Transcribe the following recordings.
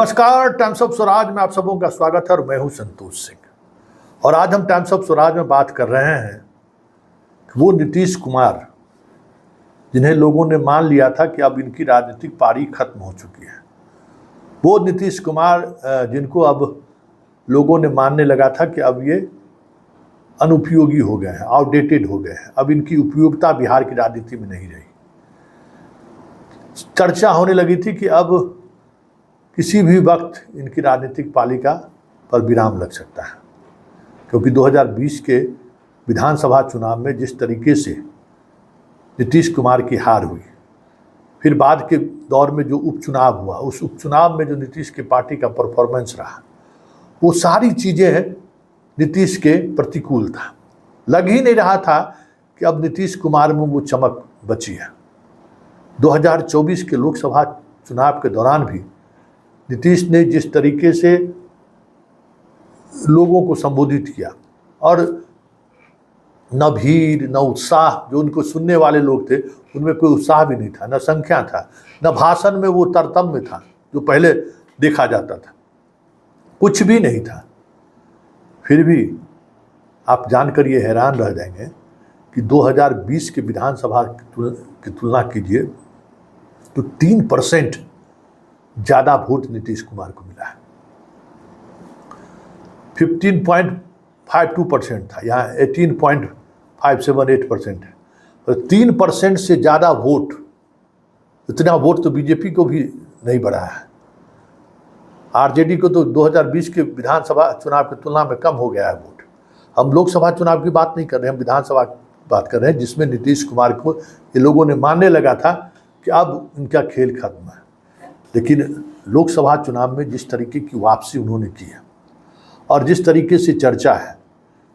नमस्कार, times of Swaraj में आप सबों का स्वागत है और मैं हूं संतोष सिंह। और आज हम टाइम्स ऑफ स्वराज में बात कर रहे हैं कि वो नीतीश कुमार जिन्हें लोगों ने मान लिया था कि अब इनकी राजनीतिक पारी खत्म हो चुकी है, वो नीतीश कुमार जिनको अब लोगों ने मानने लगा था कि अब ये अनुपयोगी हो गए हैं, आउटडेटेड हो गए हैं, अब इनकी उपयोगिता बिहार की राजनीति में नहीं रही। चर्चा होने लगी थी कि अब किसी भी वक्त इनकी राजनीतिक पालिका पर विराम लग सकता है, क्योंकि 2020 के विधानसभा चुनाव में जिस तरीके से नीतीश कुमार की हार हुई, फिर बाद के दौर में जो उपचुनाव हुआ, उस उपचुनाव में जो नीतीश की पार्टी का परफॉर्मेंस रहा, वो सारी चीज़ें नीतीश के प्रतिकूल था। लग ही नहीं रहा था कि अब नीतीश कुमार में वो चमक बची है। 2024 के लोकसभा चुनाव के दौरान भी नीतीश ने जिस तरीके से लोगों को संबोधित किया, और न भीड़ न उत्साह, जो उनको सुनने वाले लोग थे उनमें कोई उत्साह भी नहीं था, न संख्या था, न भाषण में वो तरतम्य था जो पहले देखा जाता था, कुछ भी नहीं था। फिर भी आप जानकर ये हैरान रह जाएंगे कि 2020 के विधानसभा की तुलना कीजिए तो 3% ज़्यादा वोट नीतीश कुमार को मिला है। 15.52% था, यहाँ 18.578% है। तो 3% से ज़्यादा वोट, इतना वोट तो बीजेपी को भी नहीं बढ़ा है। आरजेडी को तो 2020 के विधानसभा चुनाव की तुलना में कम हो गया है वोट। हम लोकसभा चुनाव की बात नहीं कर रहे हैं, हम विधानसभा की बात कर रहे हैं, जिसमें नीतीश कुमार को ये लोगों ने मानने लगा था कि अब इनका खेल खत्म है। लेकिन लोकसभा चुनाव में जिस तरीके की वापसी उन्होंने की है, और जिस तरीके से चर्चा है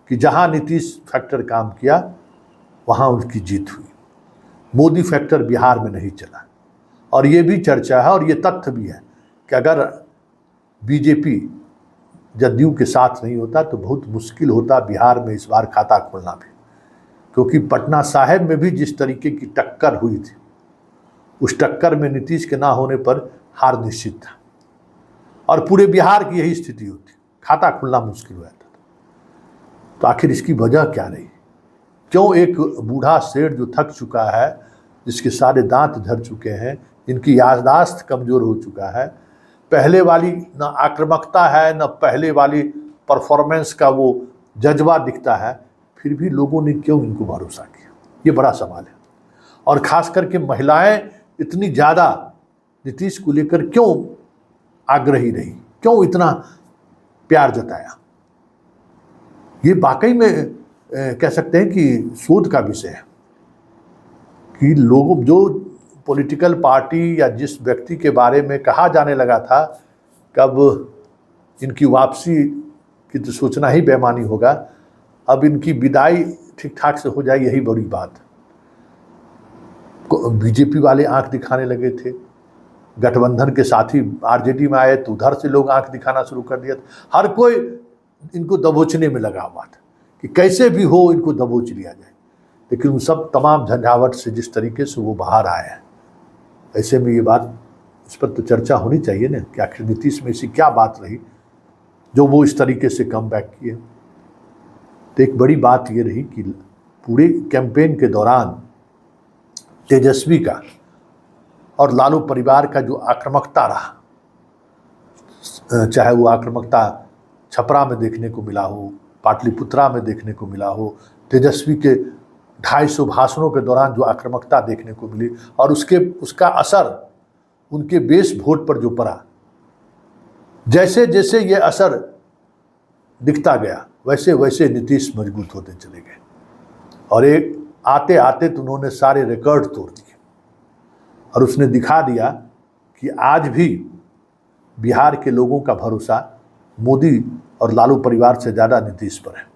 कि जहां नीतीश फैक्टर काम किया वहां उनकी जीत हुई, मोदी फैक्टर बिहार में नहीं चला। और ये भी चर्चा है और ये तथ्य भी है कि अगर बीजेपी जदयू के साथ नहीं होता तो बहुत मुश्किल होता बिहार में इस बार खाता खोलना भी, क्योंकि पटना साहिब में भी जिस तरीके की टक्कर हुई थी, उस टक्कर में नीतीश के ना होने पर हार निश्चित था, और पूरे बिहार की यही स्थिति होती, खाता खुलना मुश्किल हो जाता था। तो आखिर इसकी वजह क्या रही? क्यों एक बूढ़ा शेर जो थक चुका है, जिसके सारे दांत झड़ चुके हैं, जिनकी याददाश्त कमज़ोर हो चुका है, पहले वाली न आक्रामकता है न पहले वाली परफॉर्मेंस का वो जज्बा दिखता है, फिर भी लोगों ने क्यों इनको भरोसा किया? ये बड़ा सवाल है। और ख़ास करके महिलाएं इतनी ज़्यादा नीतीश को लेकर क्यों आग्रही रही, क्यों इतना प्यार जताया? ये वाकई में कह सकते हैं कि शोध का विषय है कि लोग जो पॉलिटिकल पार्टी या जिस व्यक्ति के बारे में कहा जाने लगा था कब इनकी वापसी की तो सोचना ही बेईमानी होगा, अब इनकी विदाई ठीक ठाक से हो जाए, यही बड़ी बात। बीजेपी वाले आंख दिखाने लगे थे, गठबंधन के साथी आरजेडी में आए तो उधर से लोग आंख दिखाना शुरू कर दिया था। हर कोई इनको दबोचने में लगा हुआ था कि कैसे भी हो इनको दबोच लिया जाए। लेकिन उन सब तमाम झंझावट से जिस तरीके से वो बाहर आए हैं, ऐसे में ये बात, इस पर तो चर्चा होनी चाहिए ना कि आखिर नीतीश में ऐसी क्या बात रही जो वो इस तरीके से कम बैक किए। तो एक बड़ी बात ये रही कि पूरे कैंपेन के दौरान तेजस्वी का और लालू परिवार का जो आक्रामकता रहा, चाहे वो आक्रामकता छपरा में देखने को मिला हो, पाटलिपुत्रा में देखने को मिला हो, तेजस्वी के 250 भाषणों के दौरान जो आक्रामकता देखने को मिली, और उसका असर उनके बेस वोट पर जो पड़ा, जैसे जैसे ये असर दिखता गया वैसे वैसे नीतीश मजबूत होते चले गए, और एक आते आते तो उन्होंने सारे रिकॉर्ड तोड़ दिए, और उसने दिखा दिया कि आज भी बिहार के लोगों का भरोसा मोदी और लालू परिवार से ज़्यादा नीतीश पर है,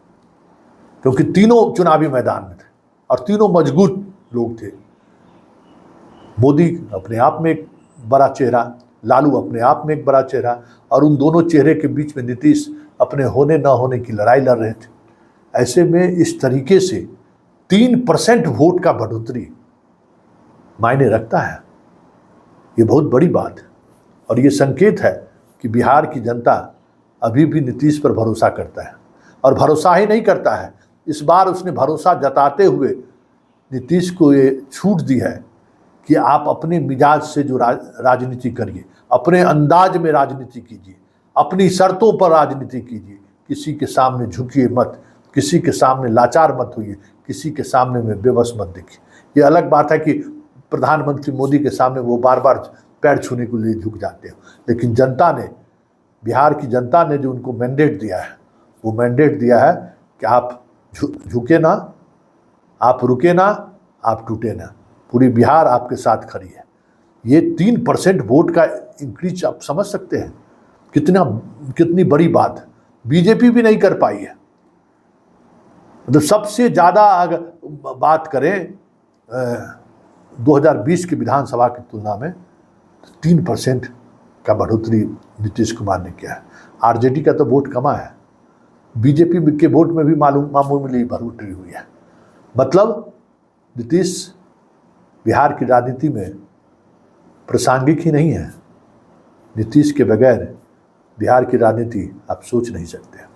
क्योंकि तीनों चुनावी मैदान में थे और तीनों मजबूत लोग थे। मोदी अपने आप में एक बड़ा चेहरा, लालू अपने आप में एक बड़ा चेहरा, और उन दोनों चेहरे के बीच में नीतीश अपने होने न होने की लड़ाई लड़ रहे थे। ऐसे में इस तरीके से 3% वोट का बढ़ोतरी मायने रखता है। ये बहुत बड़ी बात है, और ये संकेत है कि बिहार की जनता अभी भी नीतीश पर भरोसा करता है, और भरोसा ही नहीं करता है, इस बार उसने भरोसा जताते हुए नीतीश को ये छूट दी है कि आप अपने मिजाज से जो राजनीति करिए, अपने अंदाज में राजनीति कीजिए, अपनी शर्तों पर राजनीति कीजिए, किसी के सामने झुकिए मत, किसी के सामने लाचार मत होइए, किसी के सामने में बेबस मत देखिए। ये अलग बात है कि प्रधानमंत्री मोदी के सामने वो बार बार पैर छूने के लिए झुक जाते हैं, लेकिन जनता ने, बिहार की जनता ने जो उनको मैंडेट दिया है, वो मैंडेट दिया है कि आप झुके ना, आप रुके ना, आप टूटे ना, पूरी बिहार आपके साथ खड़ी है। ये 3% वोट का इंक्रीज आप समझ सकते हैं कितनी बड़ी बात बीजेपी भी नहीं कर पाई है। मतलब सबसे ज़्यादा अगर बात करें 2020 की विधानसभा की तुलना में, तो 3% का बढ़ोतरी नीतीश कुमार ने किया है। आरजेडी का तो वोट कमा है, बीजेपी के वोट में भी मामूली बढ़ोतरी हुई है। मतलब नीतीश बिहार की राजनीति में प्रासंगिक ही नहीं है। नीतीश के बगैर बिहार की राजनीति आप सोच नहीं सकते।